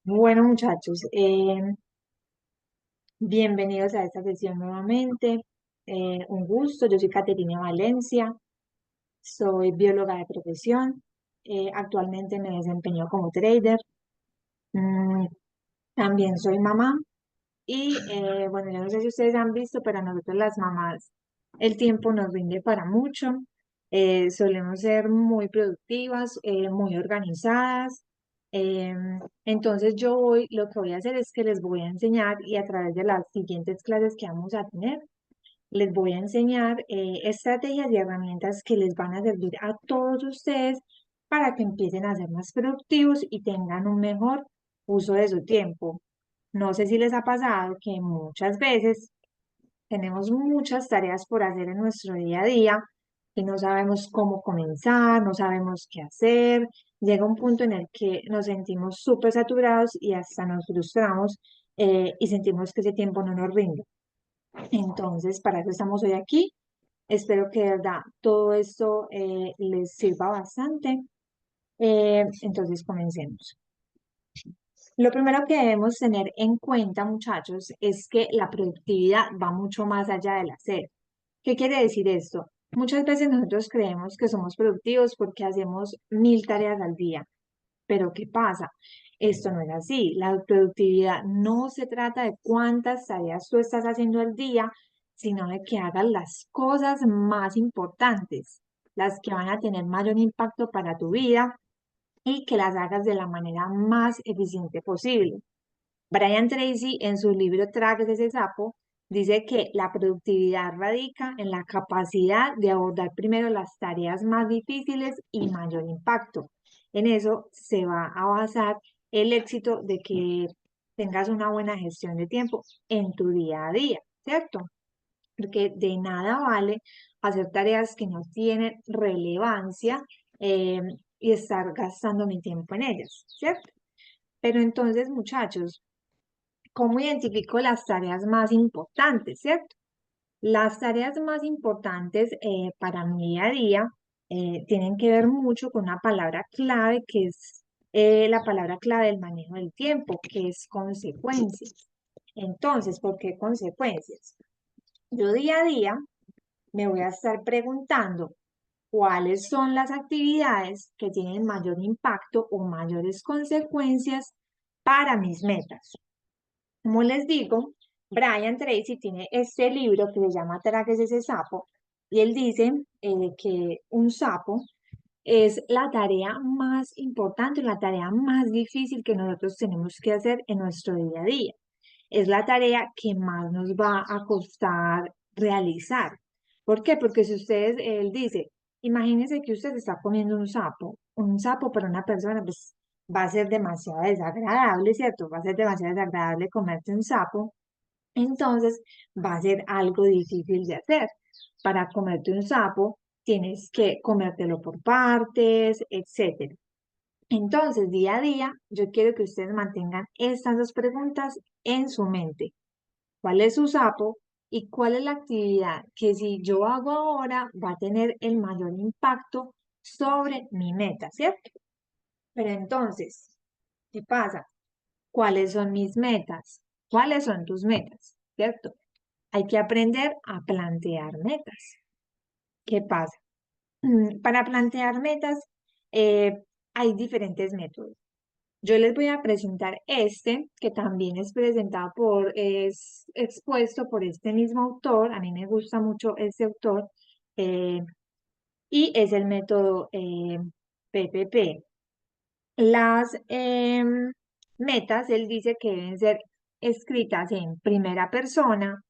Bueno, muchachos, bienvenidos a esta sesión nuevamente. Un gusto, yo soy Caterina Valencia, soy bióloga de profesión. Actualmente me desempeño como trader. Mm, También soy mamá y bueno, yo no sé si ustedes han visto, pero a nosotros las mamás el tiempo nos rinde para mucho. Solemos ser muy productivas, muy organizadas. Eh, entonces yo hoy lo que voy a hacer es que les voy a enseñar y a través de las siguientes clases que vamos a tener, les voy a enseñar estrategias y herramientas que les van a servir a todos ustedes para que empiecen a ser más productivos y tengan un mejor uso de su tiempo. No sé si les ha pasado que muchas veces tenemos muchas tareas por hacer en nuestro día a día y no sabemos cómo comenzar, no sabemos qué hacer. Llega un punto en el que nos sentimos súper saturados y hasta nos frustramos y sentimos que ese tiempo no nos rinde. Entonces, para eso estamos hoy aquí. Espero que de verdad todo esto les sirva bastante. Entonces, comencemos. Lo primero que debemos tener en cuenta, muchachos, es que la productividad va mucho más allá del hacer. ¿Qué quiere decir esto? Muchas veces nosotros creemos que somos productivos porque hacemos 1000 tareas al día, pero ¿qué pasa? Esto no es así. La productividad no se trata de cuántas tareas tú estás haciendo al día, sino de que hagas las cosas más importantes, las que van a tener mayor impacto para tu vida y que las hagas de la manera más eficiente posible. Brian Tracy, en su libro Traques ese sapo, dice que la productividad radica en la capacidad de abordar primero las tareas más difíciles y mayor impacto. En eso se va a basar el éxito de que tengas una buena gestión de tiempo en tu día a día, ¿cierto? Porque de nada vale hacer tareas que no tienen relevancia eh, y estar gastando mi tiempo en ellas, ¿cierto? Pero entonces, muchachos, ¿cómo identifico las tareas más importantes, cierto? Las tareas más importantes para mi día a día tienen que ver mucho con una palabra clave que es la palabra clave del manejo del tiempo, que es consecuencias. Entonces, ¿por qué consecuencias? Yo día a día me voy a estar preguntando cuáles son las actividades que tienen mayor impacto o mayores consecuencias para mis metas. Como les digo, Brian Tracy tiene este libro que se llama Traques ese sapo y él dice que un sapo es la tarea más importante, la tarea más difícil que nosotros tenemos que hacer en nuestro día a día. Es la tarea que más nos va a costar realizar. ¿Por qué? Porque si ustedes, él dice, imagínense que usted está comiendo un sapo para una persona, pues va a ser demasiado desagradable, ¿cierto? Va a ser demasiado desagradable comerte un sapo, entonces va a ser algo difícil de hacer. Para comerte un sapo, tienes que comértelo por partes, etcétera. Entonces, día a día, yo quiero que ustedes mantengan estas dos preguntas en su mente. ¿Cuál es su sapo? ¿Y cuál es la actividad que si yo hago ahora va a tener el mayor impacto sobre mi meta, ¿cierto? Pero entonces, ¿qué pasa? ¿Cuáles son mis metas? ¿Cuáles son tus metas? ¿Cierto? Hay que aprender a plantear metas. ¿Qué pasa? Para plantear metas hay diferentes métodos. Yo les voy a presentar este, que también es presentado es expuesto por este mismo autor. A mí me gusta mucho este autor, eh, y es el método PPP. Las metas, él dice que deben ser escritas en primera persona,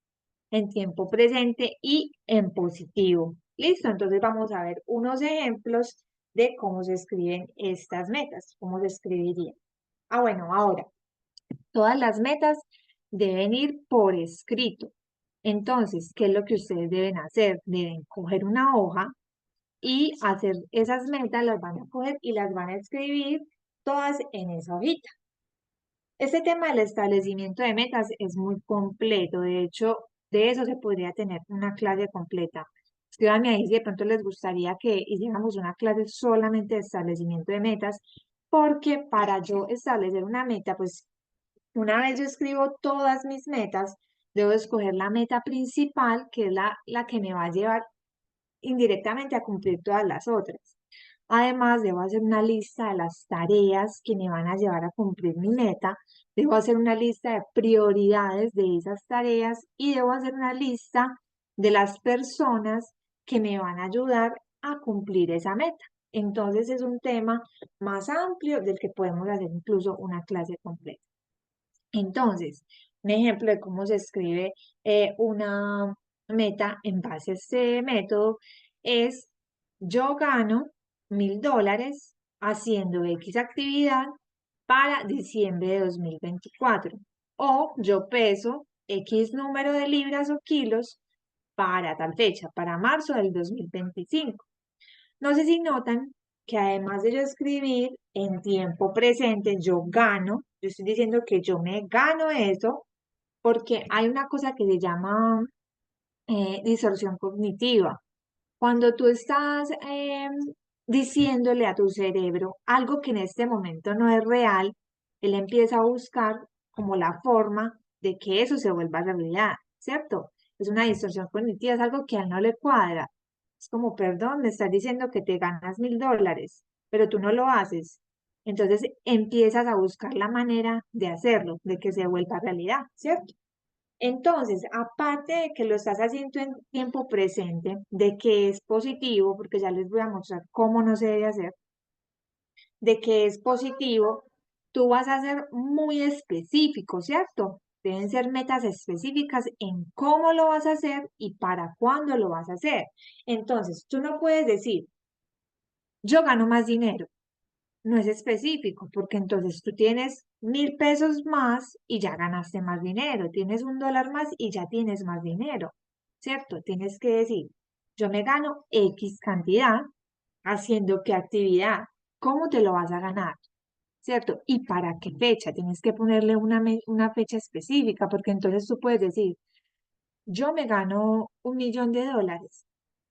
en tiempo presente y en positivo. Listo, entonces vamos a ver unos ejemplos de cómo se escriben estas metas, cómo se escribirían. Ah, bueno, ahora, todas las metas deben ir por escrito. Entonces, ¿qué es lo que ustedes deben hacer? Deben coger una hoja y hacer esas metas, las van a coger y las van a escribir todas en esa hojita. Este tema del establecimiento de metas es muy completo. De hecho, de eso se podría tener una clase completa. Escríbanme ahí si de pronto les gustaría que hiciéramos una clase solamente de establecimiento de metas, porque para yo establecer una meta, pues una vez yo escribo todas mis metas, debo escoger la meta principal, que es la que me va a llevar indirectamente a cumplir todas las otras. Además, debo hacer una lista de las tareas que me van a llevar a cumplir mi meta, debo hacer una lista de prioridades de esas tareas y debo hacer una lista de las personas que me van a ayudar a cumplir esa meta. Entonces es un tema más amplio del que podemos hacer incluso una clase completa. Entonces, un ejemplo de cómo se escribe una meta en base a este método es: yo gano $1000 haciendo X actividad para diciembre de 2024. O yo peso X número de libras o kilos para tal fecha, para marzo del 2025. No sé si notan que además de yo escribir en tiempo presente, yo gano, yo estoy diciendo que yo me gano eso porque hay una cosa que se llama distorsión cognitiva. Cuando tú estás diciéndole a tu cerebro algo que en este momento no es real, él empieza a buscar como la forma de que eso se vuelva realidad, ¿cierto? Es una distorsión cognitiva, es algo que a él no le cuadra. Es como, perdón, me estás diciendo que te ganas $1000, pero tú no lo haces. Entonces empiezas a buscar la manera de hacerlo, de que se vuelva realidad, ¿cierto? Entonces, aparte de que lo estás haciendo en tiempo presente, de que es positivo, porque ya les voy a mostrar cómo no se debe hacer, de que es positivo, tú vas a ser muy específico, ¿cierto? Deben ser metas específicas en cómo lo vas a hacer y para cuándo lo vas a hacer. Entonces, tú no puedes decir, yo gano más dinero. No es específico, porque entonces tú tienes 1000 pesos más y ya ganaste más dinero, tienes $1 más y ya tienes más dinero, ¿cierto? Tienes que decir, yo me gano X cantidad haciendo qué actividad, ¿cómo te lo vas a ganar? ¿Cierto? ¿Y para qué fecha? Tienes que ponerle una fecha específica, porque entonces tú puedes decir, yo me gano $1 millón,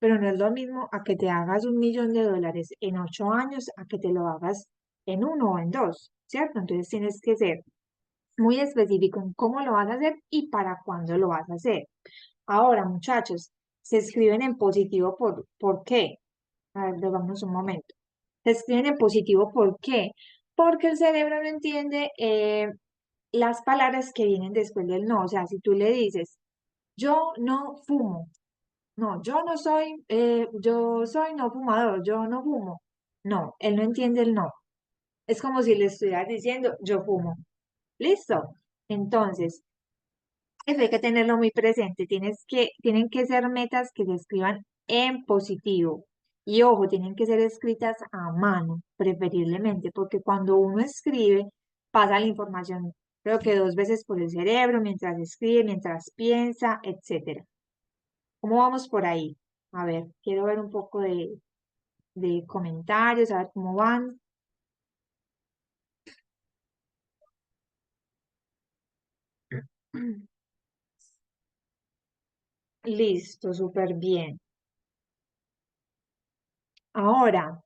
pero no es lo mismo a que te hagas $1 millón en 8 años a que te lo hagas en uno o en dos, ¿cierto? Entonces tienes que ser muy específico en cómo lo vas a hacer y para cuándo lo vas a hacer. Ahora, muchachos, se escriben en positivo ¿por qué? A ver, vamos un momento. Se escriben en positivo ¿por qué? Porque el cerebro no entiende las palabras que vienen después del no. O sea, si tú le dices, yo no fumo. No, yo no soy, yo soy no fumador, yo no fumo. No, él no entiende el no. Es como si le estuvieras diciendo, yo fumo. ¿Listo? Entonces, eso hay que tenerlo muy presente. Tienen que ser metas que se escriban en positivo. Y ojo, tienen que ser escritas a mano, preferiblemente, porque cuando uno escribe, pasa la información, creo que 2 veces por el cerebro, mientras escribe, mientras piensa, etcétera. ¿Cómo vamos por ahí? A ver, quiero ver un poco de comentarios, a ver cómo van. Listo, súper bien. Ahora,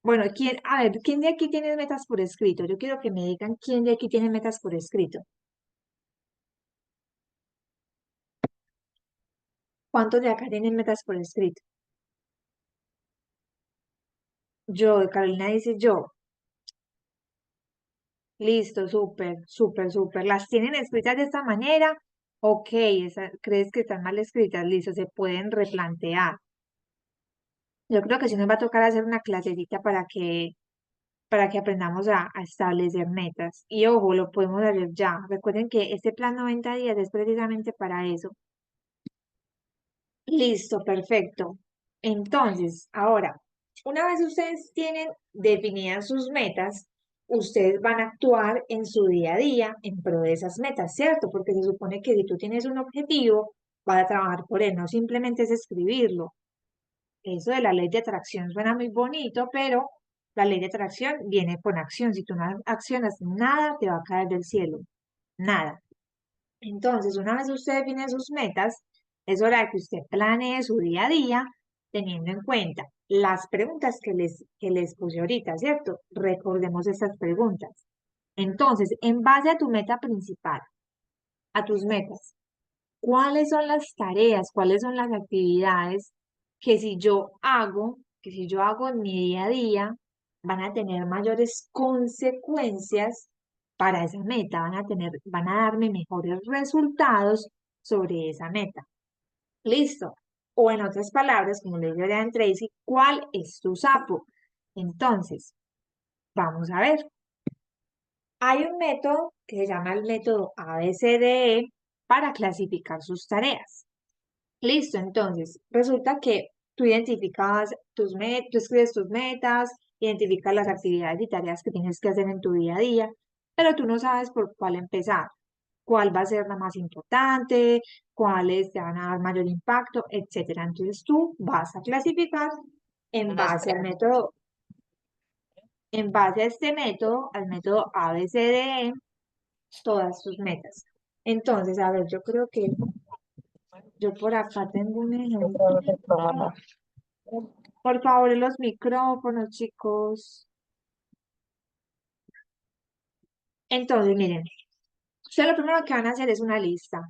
bueno, a ver, ¿quién de aquí tiene metas por escrito? Yo quiero que me digan quién de aquí tiene metas por escrito. ¿Cuántos de acá tienen metas por escrito? Yo, Carolina dice yo. Listo, súper, súper, súper. ¿Las tienen escritas de esta manera? Ok, ¿crees que están mal escritas? Listo, se pueden replantear. Yo creo que sí nos va a tocar hacer una clasecita para que aprendamos a establecer metas. Y ojo, lo podemos hacer ya. Recuerden que este plan 90 días es precisamente para eso. Listo, perfecto. Entonces, ahora, una vez ustedes tienen definidas sus metas, ustedes van a actuar en su día a día en pro de esas metas, ¿cierto? Porque se supone que si tú tienes un objetivo, vas a trabajar por él, no simplemente es escribirlo. Eso de la ley de atracción suena muy bonito, pero la ley de atracción viene con acción. Si tú no accionas, nada te va a caer del cielo, nada. Entonces, una vez usted define sus metas, es hora de que usted planee su día a día teniendo en cuenta las preguntas que les puse ahorita, ¿cierto? Recordemos estas preguntas. Entonces, en base a tu meta principal, a tus metas, ¿cuáles son las tareas, cuáles son las actividades que si yo hago en mi día a día, van a tener mayores consecuencias para esa meta, van a darme mejores resultados sobre esa meta? Listo. O en otras palabras, como le digo a Tracy, ¿cuál es tu sapo? Entonces, vamos a ver. Hay un método que se llama el método ABCDE para clasificar sus tareas. Listo, entonces, resulta que tú identificas tú escribes tus metas, identificas las actividades y tareas que tienes que hacer en tu día a día, pero tú no sabes por cuál empezar, cuál va a ser la más importante, cuáles te van a dar mayor impacto, etcétera. Entonces tú vas a clasificar en base al método, en base a este método, al método ABCDE, todas tus metas. Entonces, a ver, yo creo que yo por acá tengo un ejemplo. Por favor, los micrófonos, chicos. Entonces, miren, ustedes lo primero que van a hacer es una lista.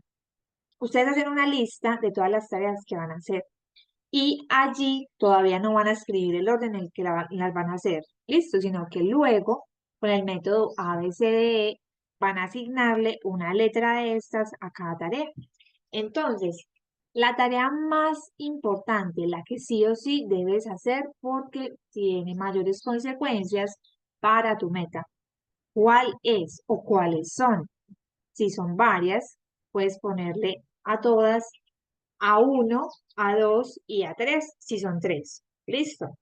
Ustedes hacen una lista de todas las tareas que van a hacer. Y allí todavía no van a escribir el orden en el que las van a hacer, listo, sino que luego, con el método ABCDE, van a asignarle una letra de estas a cada tarea. Entonces, la tarea más importante, la que sí o sí debes hacer porque tiene mayores consecuencias para tu meta. ¿Cuál es o cuáles son? Si son varias, puedes ponerle a todas A1, A2 y A3 si son tres. Listo.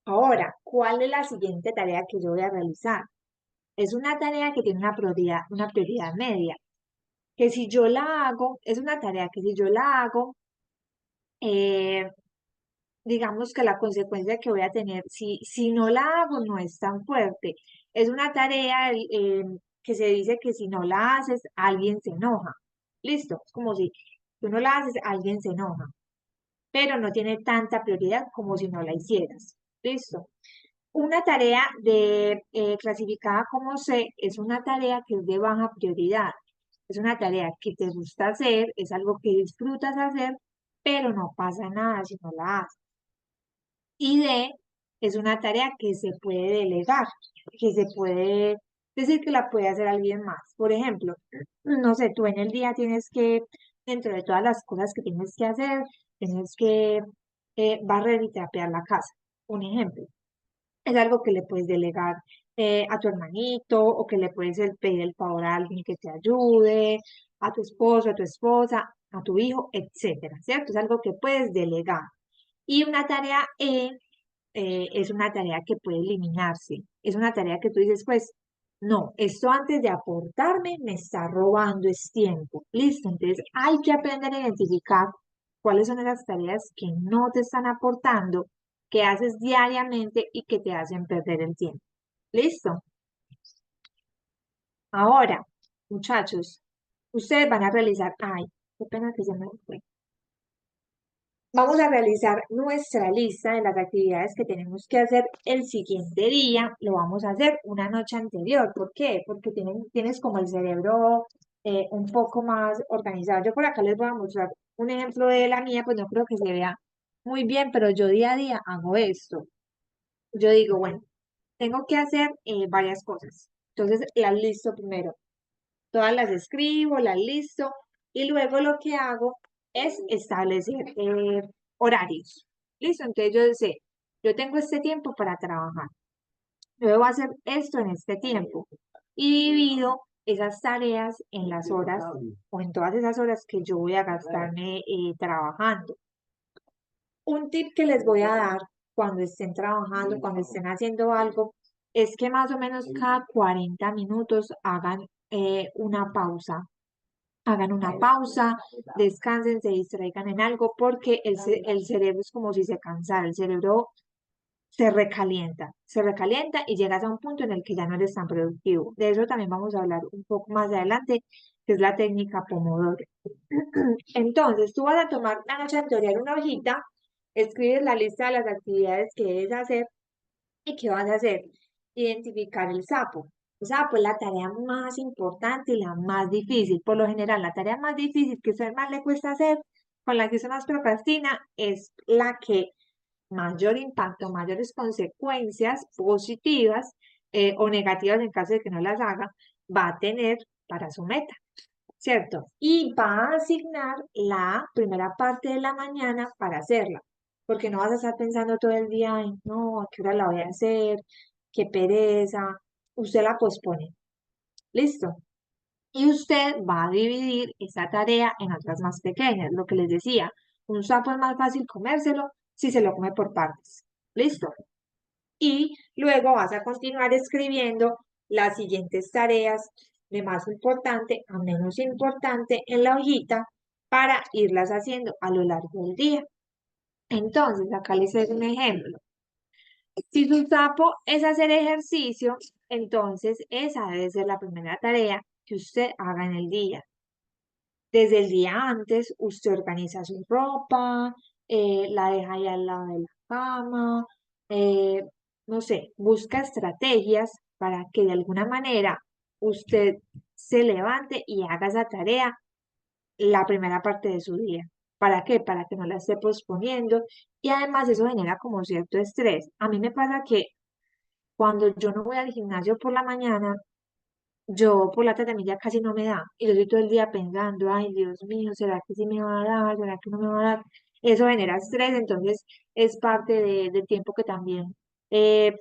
Ahora, ¿cuál es la siguiente tarea que yo voy a realizar? Es una tarea que tiene una prioridad media, que si yo la hago, es una tarea que si yo la hago, eh, digamos que la consecuencia que voy a tener, si no la hago, no es tan fuerte. Es una tarea que se dice que si no la haces, alguien se enoja. Listo, es como si tú no la haces, alguien se enoja, pero no tiene tanta prioridad como si no la hicieras. Listo. Una tarea clasificada como C es una tarea que es de baja prioridad. Es una tarea que te gusta hacer, es algo que disfrutas hacer, pero no pasa nada si no la haces. Y D es una tarea que se puede delegar, que se puede decir que la puede hacer alguien más. Por ejemplo, no sé, tú en el día tienes que, dentro de todas las cosas que tienes que hacer, tienes que barrer y trapear la casa. Un ejemplo. Es algo que le puedes delegar a tu hermanito o que le puedes pedir el favor a alguien que te ayude, a tu esposo, a tu esposa, a tu hijo, etcétera, ¿cierto? Es algo que puedes delegar. Y una tarea es una tarea que puede eliminarse. Es una tarea que tú dices, pues, no, esto antes de aportarme me está robando es tiempo. Listo, entonces hay que aprender a identificar cuáles son esas tareas que no te están aportando, que haces diariamente y que te hacen perder el tiempo. Listo. Ahora, muchachos, ustedes van a realizar, ay, qué pena que se me fue. Vamos a realizar nuestra lista de las actividades que tenemos que hacer el siguiente día. Lo vamos a hacer una noche anterior. ¿Por qué? Porque tienes como el cerebro un poco más organizado. Yo por acá les voy a mostrar un ejemplo de la mía, pues no creo que se vea muy bien, pero yo día a día hago esto. Yo digo, bueno, tengo que hacer varias cosas. Entonces las listo primero. Todas las escribo, las listo y luego lo que hago es establecer horarios. Listo, entonces yo sé, yo tengo este tiempo para trabajar. Yo debo hacer esto en este tiempo y divido esas tareas en las horas o en todas esas horas que yo voy a gastarme trabajando. Un tip que les voy a dar cuando estén trabajando, cuando estén haciendo algo, es que más o menos cada 40 minutos una pausa. Hagan una pausa, descansen, se distraigan en algo, porque el cerebro es como si se cansara, el cerebro se recalienta y llegas a un punto en el que ya no eres tan productivo. De eso también vamos a hablar un poco más adelante, que es la técnica Pomodoro. Entonces, tú vas a tomar la noche anterior una hojita Escribes la lista de las actividades que debes hacer y qué vas a hacer. Identificar el sapo. O sea, pues la tarea más importante y la más difícil. Por lo general, la tarea más difícil que a usted más le cuesta hacer, con la que usted más procrastina, es la que mayor impacto, mayores consecuencias positivas o negativas en caso de que no las haga, va a tener para su meta. ¿Cierto? Y va a asignar la primera parte de la mañana para hacerla, porque no vas a estar pensando todo el día, ay, no, ¿a qué hora la voy a hacer? Qué pereza. Usted la pospone. Listo. Y usted va a dividir esa tarea en otras más pequeñas. Lo que les decía, un sapo es más fácil comérselo si se lo come por partes. Listo. Y luego vas a continuar escribiendo las siguientes tareas de más importante a menos importante en la hojita para irlas haciendo a lo largo del día. Entonces, acá les doy un ejemplo. Si su sapo es hacer ejercicio, entonces esa debe ser la primera tarea que usted haga en el día. Desde el día antes, usted organiza su ropa, la deja ahí al lado de la cama, eh, no sé, busca estrategias para que de alguna manera usted se levante y haga esa tarea la primera parte de su día. ¿Para qué? Para que no la esté posponiendo y además eso genera como cierto estrés. A mí me pasa que cuando yo no voy al gimnasio por la mañana, yo por la tarde a mí ya casi no me da. Y yo estoy todo el día pensando, ay, Dios mío, ¿será que sí me va a dar? ¿Será que no me va a dar? Eso genera estrés, entonces es parte del tiempo que también, o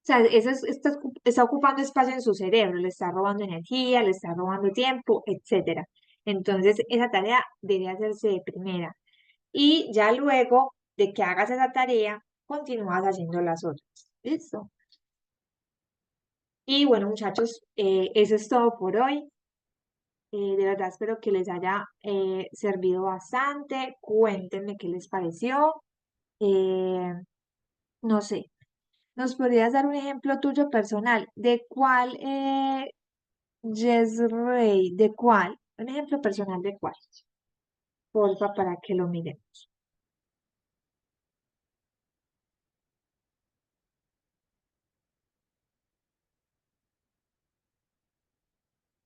sea, está ocupando espacio en su cerebro, le está robando energía, le está robando tiempo, etcétera. Entonces, esa tarea debe hacerse de primera. Y ya luego de que hagas esa tarea, continúas haciendo las otras. ¿Listo? Y bueno, muchachos, eso es todo por hoy. De verdad espero que les haya servido bastante. Cuéntenme qué les pareció. Eh, no sé, ¿nos podrías dar un ejemplo tuyo personal? ¿De cuál, Yes Rey? ¿De cuál? Un ejemplo personal de cuál. Porfa, para que lo miren.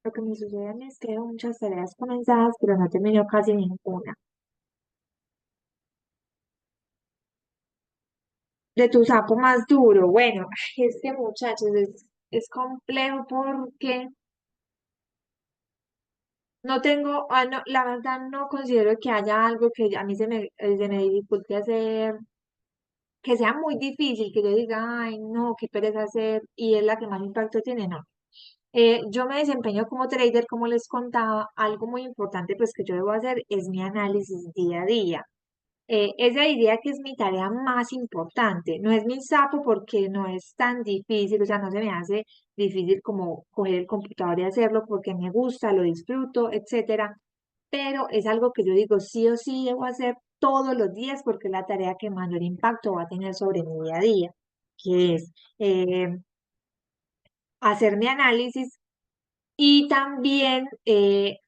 Lo que me sucede a mí es que tengo muchas tareas comenzadas, pero no termino casi ninguna. De tu sapo más duro. Bueno, es que muchachos, es complejo porque no tengo, no, la verdad no considero que haya algo que a mí se me dificulte hacer, que sea muy difícil, que yo diga, ay, no, qué pereza hacer, y es la que más impacto tiene, no. Yo me desempeño como trader, como les contaba, algo muy importante pues que yo debo hacer es mi análisis día a día. Esa diría que es mi tarea más importante. No es mi sapo porque no es tan difícil, o sea, no se me hace difícil como coger el computador y hacerlo porque me gusta, lo disfruto, etcétera. Pero es algo que yo digo sí o sí debo hacer todos los días porque es la tarea que mayor impacto va a tener sobre mi día a día, que es hacer mi análisis y también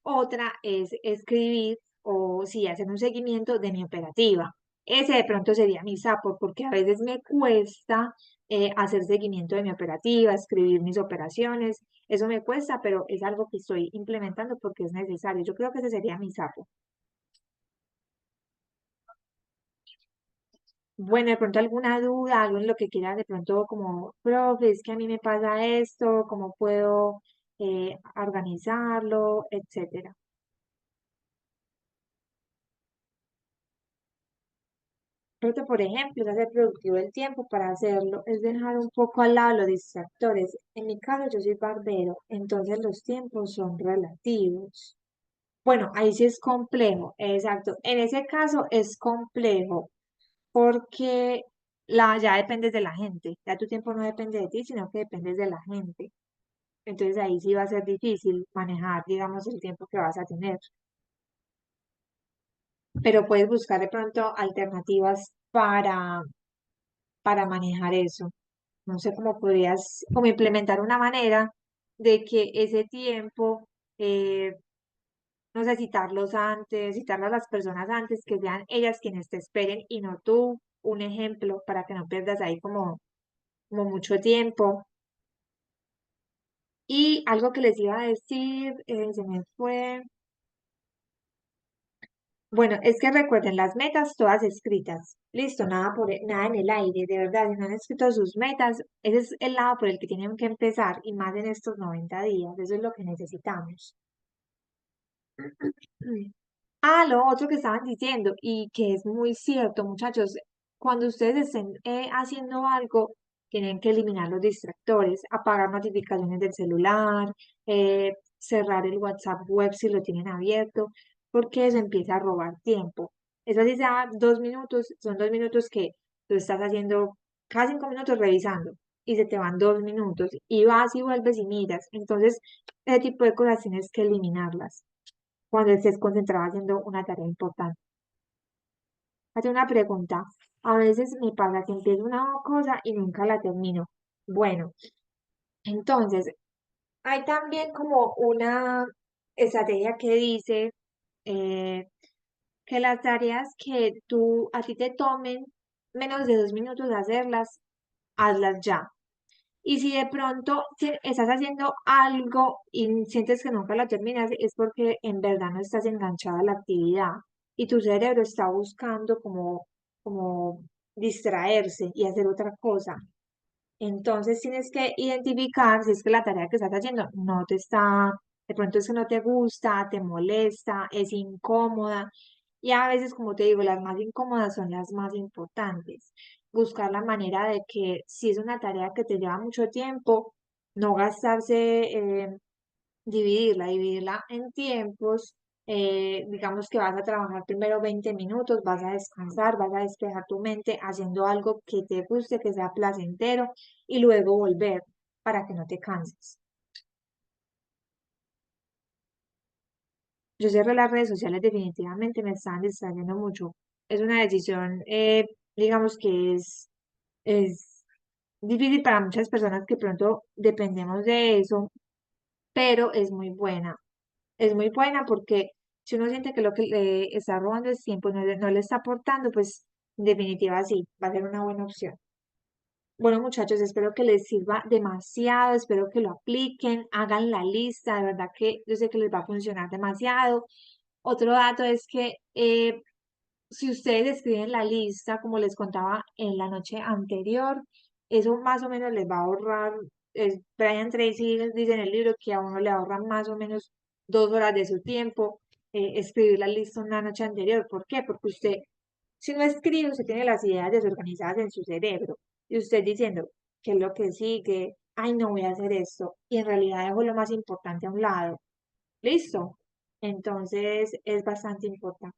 otra es escribir o sí, hacer un seguimiento de mi operativa. Ese de pronto sería mi sapo, porque a veces me cuesta hacer seguimiento de mi operativa, escribir mis operaciones. Eso me cuesta, pero es algo que estoy implementando porque es necesario. Yo creo que ese sería mi sapo. Bueno, de pronto alguna duda, algo en lo que quieras, de pronto como, profe, es que a mí me pasa esto, ¿cómo puedo organizarlo, etcétera? Creo que, por ejemplo, es hacer productivo el tiempo para hacerlo, es dejar un poco al lado los distractores. En mi caso, yo soy barbero, entonces los tiempos son relativos. Bueno, ahí sí es complejo, exacto. En ese caso es complejo porque ya dependes de la gente. Ya tu tiempo no depende de ti, sino que dependes de la gente. Entonces ahí sí va a ser difícil manejar, digamos, el tiempo que vas a tener. Pero puedes buscar de pronto alternativas para manejar eso. No sé cómo podrías, como implementar una manera de que ese tiempo no sé, citarlos antes, citarlas a las personas antes, que sean ellas quienes te esperen y no tú, un ejemplo para que no pierdas ahí como mucho tiempo. Y algo que les iba a decir, se me fue. Bueno, es que recuerden las metas todas escritas. Listo, nada en el aire, de verdad, si no han escrito sus metas, ese es el lado por el que tienen que empezar y más en estos 90 días, eso es lo que necesitamos. Ah, lo otro que estaban diciendo y que es muy cierto, muchachos, cuando ustedes estén haciendo algo, tienen que eliminar los distractores, apagar notificaciones del celular, cerrar el WhatsApp web si lo tienen abierto, porque eso empieza a robar tiempo. Eso así sea 2 minutos, son 2 minutos que tú estás haciendo cada 5 minutos revisando y se te van 2 minutos y vas y vuelves y miras. Entonces, ese tipo de cosas tienes que eliminarlas cuando estés concentrado haciendo una tarea importante. Hazte una pregunta. A veces me pasa que empiezo una cosa y nunca la termino. Bueno, entonces, hay también como una estrategia que dice eh, que las tareas que a ti te tomen menos de 2 minutos hacerlas, hazlas ya. Y si de pronto estás haciendo algo y sientes que nunca la terminas, es porque en verdad no estás enganchada a la actividad y tu cerebro está buscando como distraerse y hacer otra cosa. Entonces tienes que identificar si es que la tarea que estás haciendo no te está, de pronto es que no te gusta, te molesta, es incómoda. Y a veces, como te digo, las más incómodas son las más importantes. Buscar la manera de que si es una tarea que te lleva mucho tiempo, no gastarse, dividirla en tiempos. Digamos que vas a trabajar primero 20 minutos, vas a descansar, vas a despejar tu mente haciendo algo que te guste, que sea placentero y luego volver para que no te canses. Yo cerré las redes sociales definitivamente, me están distrayendo mucho. Es una decisión, digamos que es difícil para muchas personas que pronto dependemos de eso, pero es muy buena. Es muy buena porque si uno siente que lo que le está robando es tiempo, no le está aportando, pues en definitiva sí, va a ser una buena opción. Bueno, muchachos, espero que les sirva demasiado, espero que lo apliquen, hagan la lista, de verdad que yo sé que les va a funcionar demasiado. Otro dato es que si ustedes escriben la lista, como les contaba en la noche anterior, eso más o menos les va a ahorrar, Brian Tracy dice en el libro que a uno le ahorra más o menos 2 horas de su tiempo escribir la lista una noche anterior. ¿Por qué? Porque usted, si no escribe, usted tiene las ideas desorganizadas en su cerebro y usted diciendo, ¿qué es lo que sigue? Ay, no voy a hacer esto. Y en realidad dejo lo más importante a un lado. ¿Listo? Entonces es bastante importante.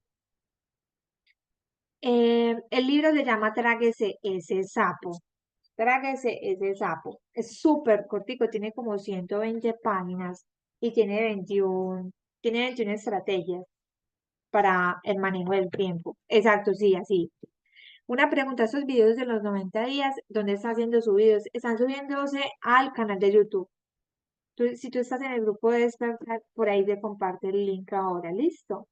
El libro se llama Tráguese ese sapo. Tráguese ese sapo. Es súper cortico, tiene como 120 páginas y tiene 21 estrategias para el manejo del tiempo. Exacto, sí, así. Una pregunta, estos videos de los 90 días, ¿dónde están siendo subidos? Están subiéndose al canal de YouTube. Si tú estás en el grupo de despertar, por ahí te comparte el link ahora, ¿listo?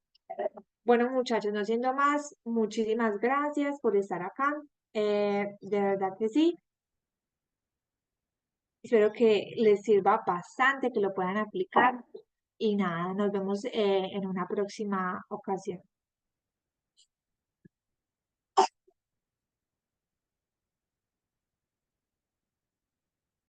Bueno, muchachos, no siendo más, muchísimas gracias por estar acá. De verdad que sí. Espero que les sirva bastante, que lo puedan aplicar. Y nada, nos vemos en una próxima ocasión.